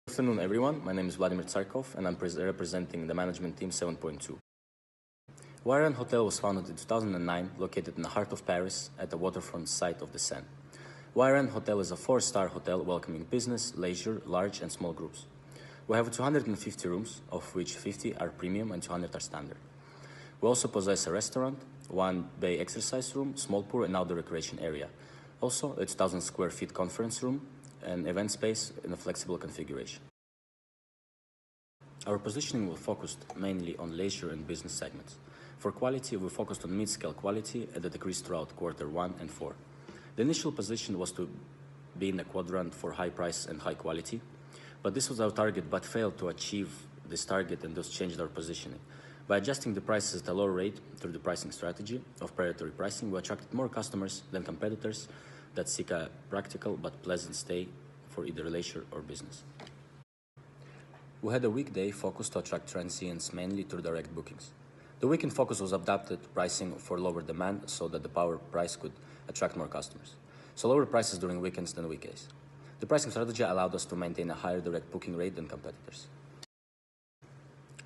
Good afternoon, everyone. My name is Vladimir Tsarkov, and I'm representing the management team 7.2. YRN Hotel was founded in 2009, located in the heart of Paris at the waterfront site of the Seine. YRN Hotel is a 4-star hotel welcoming business, leisure, large and small groups. We have 250 rooms, of which 50 are premium and 200 are standard. We also possess a restaurant, 1 bay exercise room, small pool and outdoor recreation area. Also, a 2,000 square feet conference room, an event space in a flexible configuration. Our positioning will focus mainly on leisure and business segments. For quality, we focused on mid-scale quality at a decrease throughout Q1 and 4. The initial position was to be in the quadrant for high price and high quality, but this was our target but failed to achieve this target and thus changed our positioning. By adjusting the prices at a lower rate through the pricing strategy of predatory pricing, we attracted more customers than competitors that seek a practical but pleasant stay for either leisure or business. We had a weekday focus to attract transients mainly through direct bookings. The weekend focus was adapted pricing for lower demand so that the power price could attract more customers. So lower prices during weekends than weekdays. The pricing strategy allowed us to maintain a higher direct booking rate than competitors.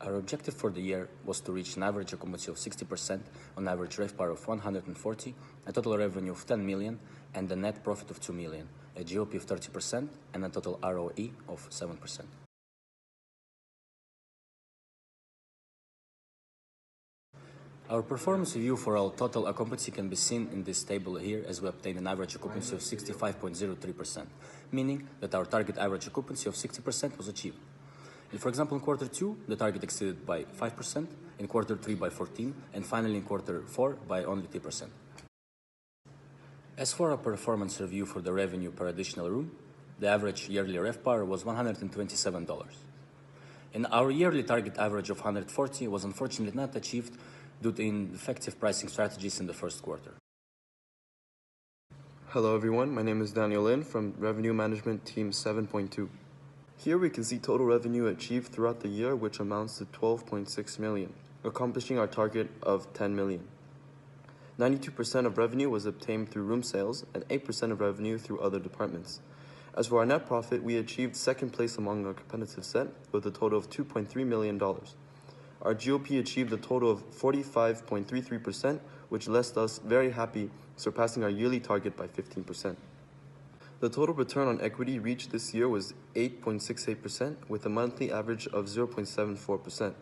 Our objective for the year was to reach an average occupancy of 60%, on average RevPAR of 140, a total revenue of 10 million, and a net profit of 2 million, a GOP of 30%, and a total ROE of 7%. Our performance review for our total occupancy can be seen in this table here, as we obtained an average occupancy of 65.03%, meaning that our target average occupancy of 60% was achieved. And for example, in Q2, the target exceeded by 5%, in Q3 by 14%, and finally in Q4 by only 3%. As for our performance review for the revenue per additional room, the average yearly RevPAR was $127. And our yearly target average of 140 was unfortunately not achieved due to ineffective pricing strategies in the first quarter. Hello everyone, my name is Daniel Lin from Revenue Management Team 7.2. Here we can see total revenue achieved throughout the year, which amounts to 12.6 million, accomplishing our target of 10 million. 92% of revenue was obtained through room sales and 8% of revenue through other departments. As for our net profit, we achieved second place among our competitive set with a total of $2.3 million. Our GOP achieved a total of 45.33%, which left us very happy, surpassing our yearly target by 15%. The total return on equity reached this year was 8.68%, with a monthly average of 0.74%.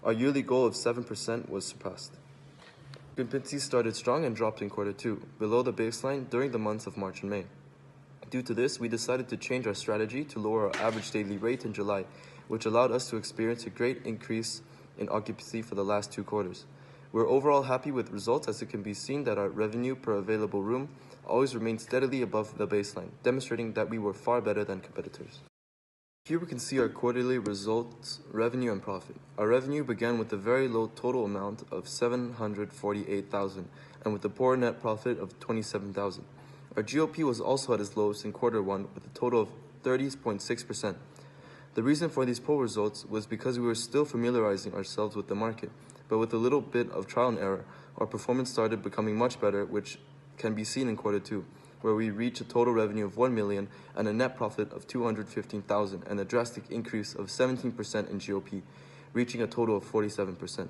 Our yearly goal of 7% was surpassed. Occupancy started strong and dropped in Q2, below the baseline during the months of March and May. Due to this, we decided to change our strategy to lower our average daily rate in July, which allowed us to experience a great increase in occupancy for the last 2 quarters. We're overall happy with results, as it can be seen that our revenue per available room always remained steadily above the baseline, demonstrating that we were far better than competitors. Here we can see our quarterly results, revenue and profit. Our revenue began with a very low total amount of 748,000 and with a poor net profit of 27,000. Our GOP was also at its lowest in Q1 with a total of 30.6%. The reason for these poor results was because we were still familiarizing ourselves with the market, but with a little bit of trial and error, our performance started becoming much better, which can be seen in Q2, where we reached a total revenue of 1 million and a net profit of 215,000 and a drastic increase of 17% in GOP, reaching a total of 47%.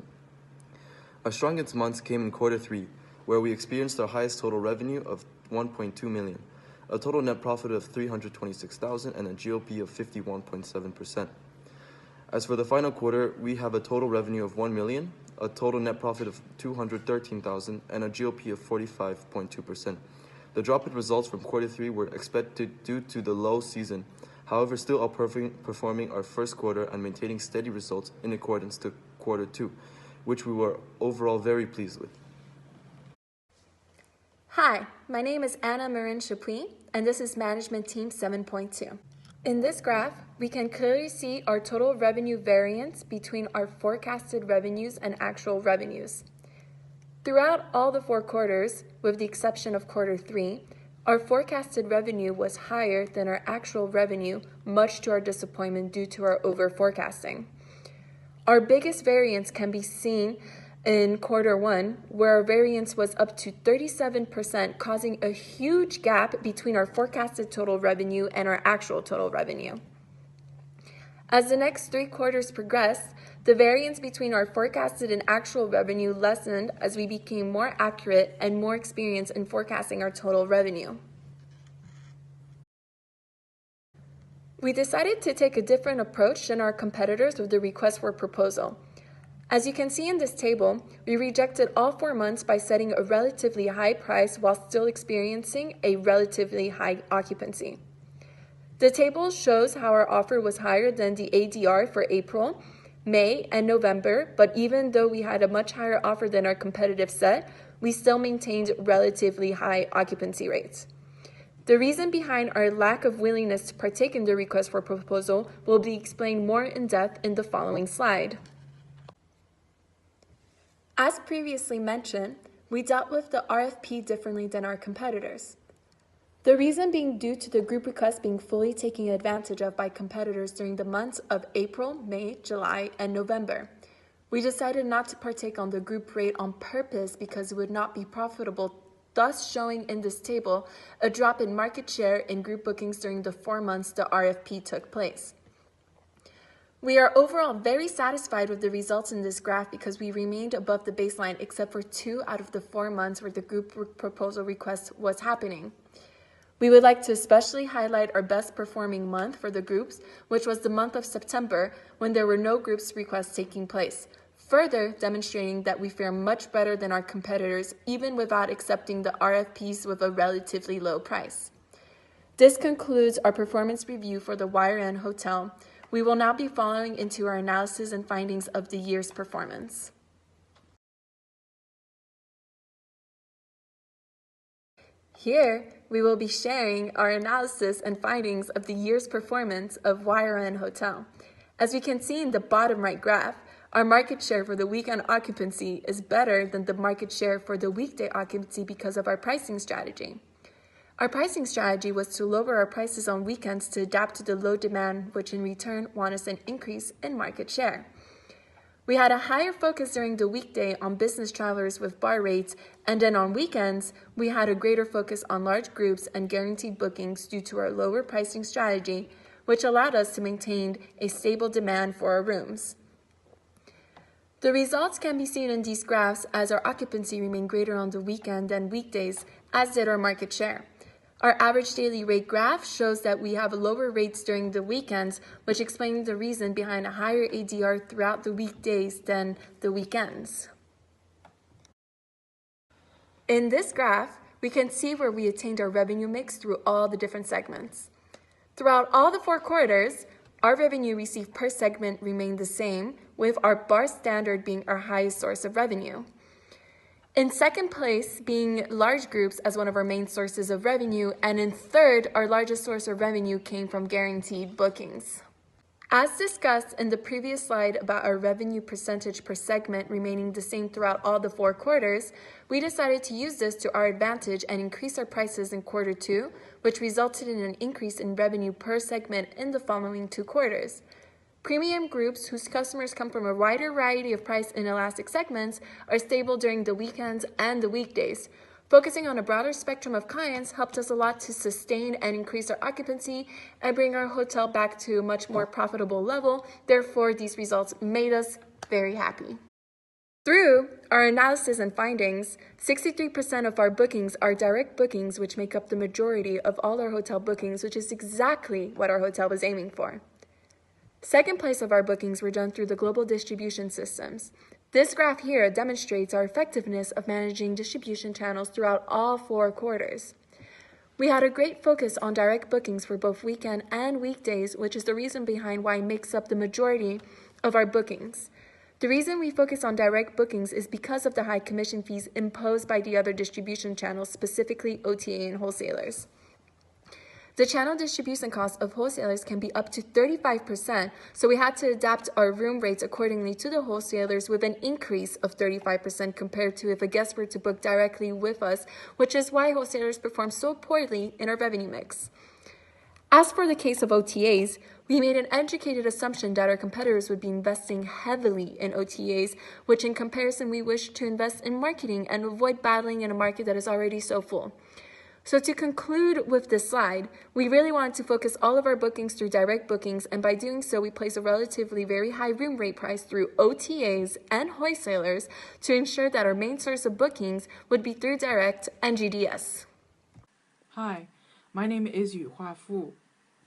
Our strongest months came in Q3, where we experienced our highest total revenue of 1.2 million, a total net profit of 326,000 and a GOP of 51.7%. As for the final quarter, we have a total revenue of 1 million, a total net profit of 213,000 and a GOP of 45.2%. The drop in results from Q3 were expected due to the low season, however still outperforming our first quarter and maintaining steady results in accordance to Q2, which we were overall very pleased with. Hi, my name is Anna Marin Chapuis, and this is Management Team 7.2. In this graph, we can clearly see our total revenue variance between our forecasted revenues and actual revenues. Throughout all the 4 quarters, with the exception of Q3, our forecasted revenue was higher than our actual revenue, much to our disappointment due to our over-forecasting. Our biggest variance can be seen in Q1, where our variance was up to 37%, causing a huge gap between our forecasted total revenue and our actual total revenue. As the next 3 quarters progressed, the variance between our forecasted and actual revenue lessened as we became more accurate and more experienced in forecasting our total revenue. We decided to take a different approach than our competitors with the request for proposal. As you can see in this table, we rejected all 4 months by setting a relatively high price while still experiencing a relatively high occupancy. The table shows how our offer was higher than the ADR for April, May, and November, but even though we had a much higher offer than our competitive set, we still maintained relatively high occupancy rates. The reason behind our lack of willingness to partake in the request for proposal will be explained more in depth in the following slide. As previously mentioned, we dealt with the RFP differently than our competitors. The reason being due to the group request being fully taken advantage of by competitors during the months of April, May, July, and November. We decided not to partake on the group rate on purpose because it would not be profitable, thus showing in this table a drop in market share in group bookings during the 4 months the RFP took place. We are overall very satisfied with the results in this graph because we remained above the baseline except for 2 out of the 4 months where the group proposal request was happening. We would like to especially highlight our best performing month for the groups, which was the month of September when there were no groups requests taking place, further demonstrating that we fare much better than our competitors even without accepting the RFPs with a relatively low price. This concludes our performance review for the YRN Hotel. We will now be following into our analysis and findings of the year's performance. Here, we will be sharing our analysis and findings of the year's performance of YRN Hotel. As we can see in the bottom right graph, our market share for the weekend occupancy is better than the market share for the weekday occupancy because of our pricing strategy. Our pricing strategy was to lower our prices on weekends to adapt to the low demand, which in return won us an increase in market share. We had a higher focus during the weekday on business travelers with bar rates, and then on weekends, we had a greater focus on large groups and guaranteed bookings due to our lower pricing strategy, which allowed us to maintain a stable demand for our rooms. The results can be seen in these graphs as our occupancy remained greater on the weekend than weekdays, as did our market share. Our average daily rate graph shows that we have lower rates during the weekends, which explains the reason behind a higher ADR throughout the weekdays than the weekends. In this graph, we can see where we attained our revenue mix through all the different segments. Throughout all the 4 quarters, our revenue received per segment remained the same, with our bar standard being our highest source of revenue. In second place, being large groups as one of our main sources of revenue, and in third, our largest source of revenue came from guaranteed bookings. As discussed in the previous slide about our revenue percentage per segment remaining the same throughout all the 4 quarters, we decided to use this to our advantage and increase our prices in quarter 2, which resulted in an increase in revenue per segment in the following 2 quarters. Premium groups whose customers come from a wider variety of price and elastic segments are stable during the weekends and the weekdays. Focusing on a broader spectrum of clients helped us a lot to sustain and increase our occupancy and bring our hotel back to a much more profitable level. Therefore, these results made us very happy. Through our analysis and findings, 63% of our bookings are direct bookings, which make up the majority of all our hotel bookings, which is exactly what our hotel was aiming for. Second place of our bookings were done through the global distribution systems. This graph here demonstrates our effectiveness of managing distribution channels throughout all 4 quarters. We had a great focus on direct bookings for both weekend and weekdays, which is the reason behind why it makes up the majority of our bookings. The reason we focus on direct bookings is because of the high commission fees imposed by the other distribution channels, specifically OTA and wholesalers. The channel distribution costs of wholesalers can be up to 35%, so we had to adapt our room rates accordingly to the wholesalers with an increase of 35% compared to if a guest were to book directly with us, which is why wholesalers perform so poorly in our revenue mix. As for the case of OTAs, we made an educated assumption that our competitors would be investing heavily in OTAs, which in comparison we wish to invest in marketing and avoid battling in a market that is already so full. So to conclude with this slide, we really wanted to focus all of our bookings through direct bookings, and by doing so, we place a relatively very high room rate price through OTAs and wholesalers to ensure that our main source of bookings would be through direct and GDS. Hi, my name is Yuhua Fu,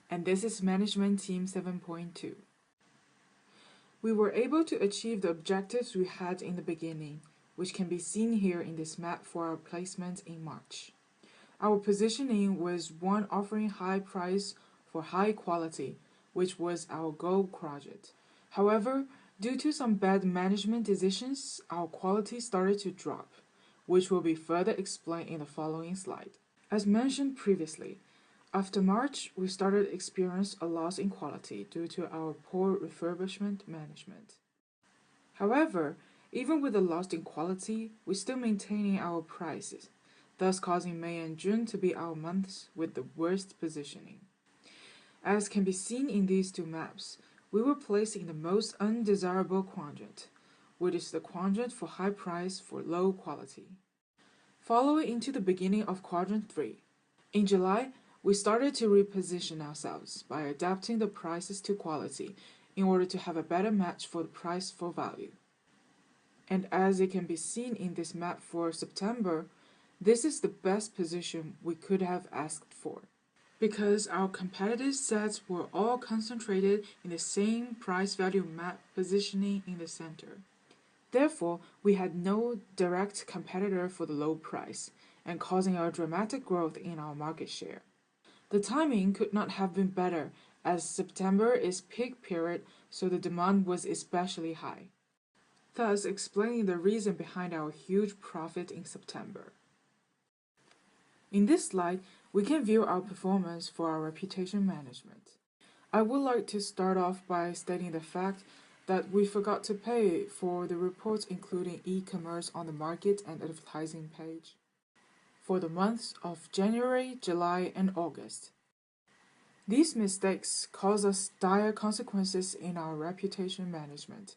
and this is Management Team 7.2. We were able to achieve the objectives we had in the beginning, which can be seen here in this map for our placement in March. Our positioning was one offering high price for high quality, which was our goal quadrant. However, due to some bad management decisions, our quality started to drop, which will be further explained in the following slide. As mentioned previously, after March, we started to experience a loss in quality due to our poor refurbishment management. However, even with the loss in quality, we're still maintaining our prices, thus causing May and June to be our months with the worst positioning. As can be seen in these two maps, we were placed in the most undesirable quadrant, which is the quadrant for high price for low quality. Following into the beginning of quadrant 3. In July, we started to reposition ourselves by adapting the prices to quality in order to have a better match for the price for value. And as it can be seen in this map for September, this is the best position we could have asked for, because our competitive sets were all concentrated in the same price-value map positioning in the center. Therefore, we had no direct competitor for the low price, and causing a dramatic growth in our market share. The timing could not have been better, as September is peak period, so the demand was especially high, thus explaining the reason behind our huge profit in September. In this slide, we can view our performance for our reputation management. I would like to start off by stating the fact that we forgot to pay for the reports including e-commerce on the market and advertising page for the months of January, July, and August. These mistakes cause us dire consequences in our reputation management.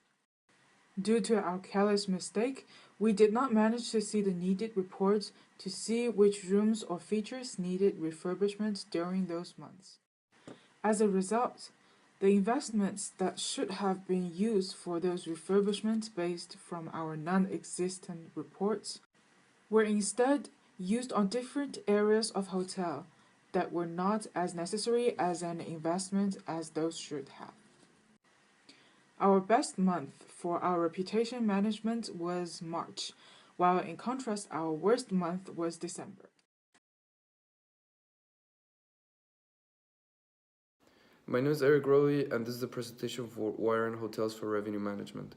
Due to our careless mistake, we did not manage to see the needed reports to see which rooms or features needed refurbishment during those months. As a result, the investments that should have been used for those refurbishments based from our non-existent reports were instead used on different areas of hotel that were not as necessary as an investment as those should have. Our best month for our reputation management was March, while in contrast our worst month was December. My name is Eric Rowley, and this is a presentation for Wire and Hotels for Revenue Management.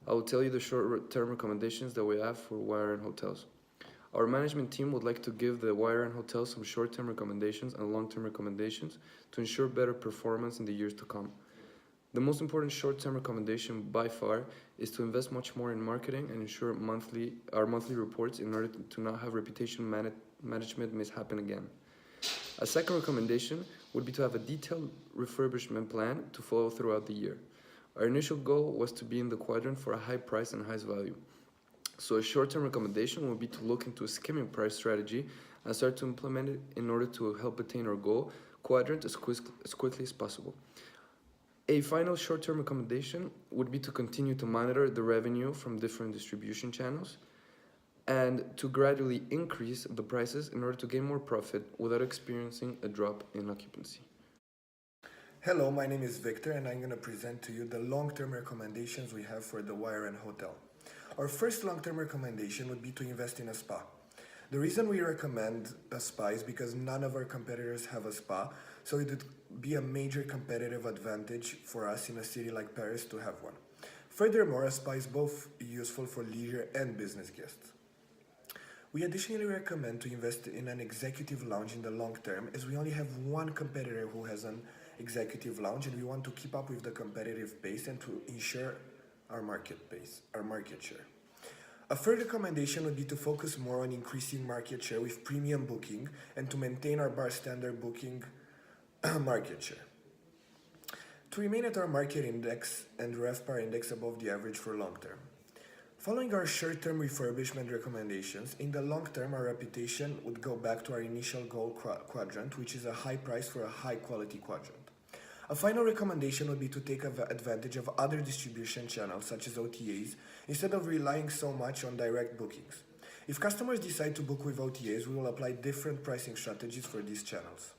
I will tell you the short-term recommendations that we have for Wire and Hotels. Our management team would like to give the Wire and Hotels some short-term recommendations and long-term recommendations to ensure better performance in the years to come. The most important short-term recommendation by far is to invest much more in marketing and ensure our monthly reports in order to not have reputation management mishappen again. A second recommendation would be to have a detailed refurbishment plan to follow throughout the year. Our initial goal was to be in the quadrant for a high price and highest value. So a short-term recommendation would be to look into a skimming price strategy and start to implement it in order to help attain our goal quadrant as quickly as possible. A final short-term recommendation would be to continue to monitor the revenue from different distribution channels and to gradually increase the prices in order to gain more profit without experiencing a drop in occupancy. Hello, my name is Victor and I'm going to present to you the long-term recommendations we have for the Wire and Hotel. Our first long-term recommendation would be to invest in a spa. The reason we recommend a spa is because none of our competitors have a spa, so it would be a major competitive advantage for us in a city like Paris to have one. Furthermore, a spa is both useful for leisure and business guests. We additionally recommend to invest in an executive lounge in the long term, as we only have one competitor who has an executive lounge and we want to keep up with the competitive pace and to ensure our market share. A third recommendation would be to focus more on increasing market share with premium booking and to maintain our bar standard booking market share. To remain at our market index and RevPAR index above the average for long term. Following our short-term refurbishment recommendations, in the long term our reputation would go back to our initial goal quadrant, which is a high price for a high quality quadrant. A final recommendation would be to take advantage of other distribution channels such as OTAs instead of relying so much on direct bookings. If customers decide to book with OTAs, we will apply different pricing strategies for these channels.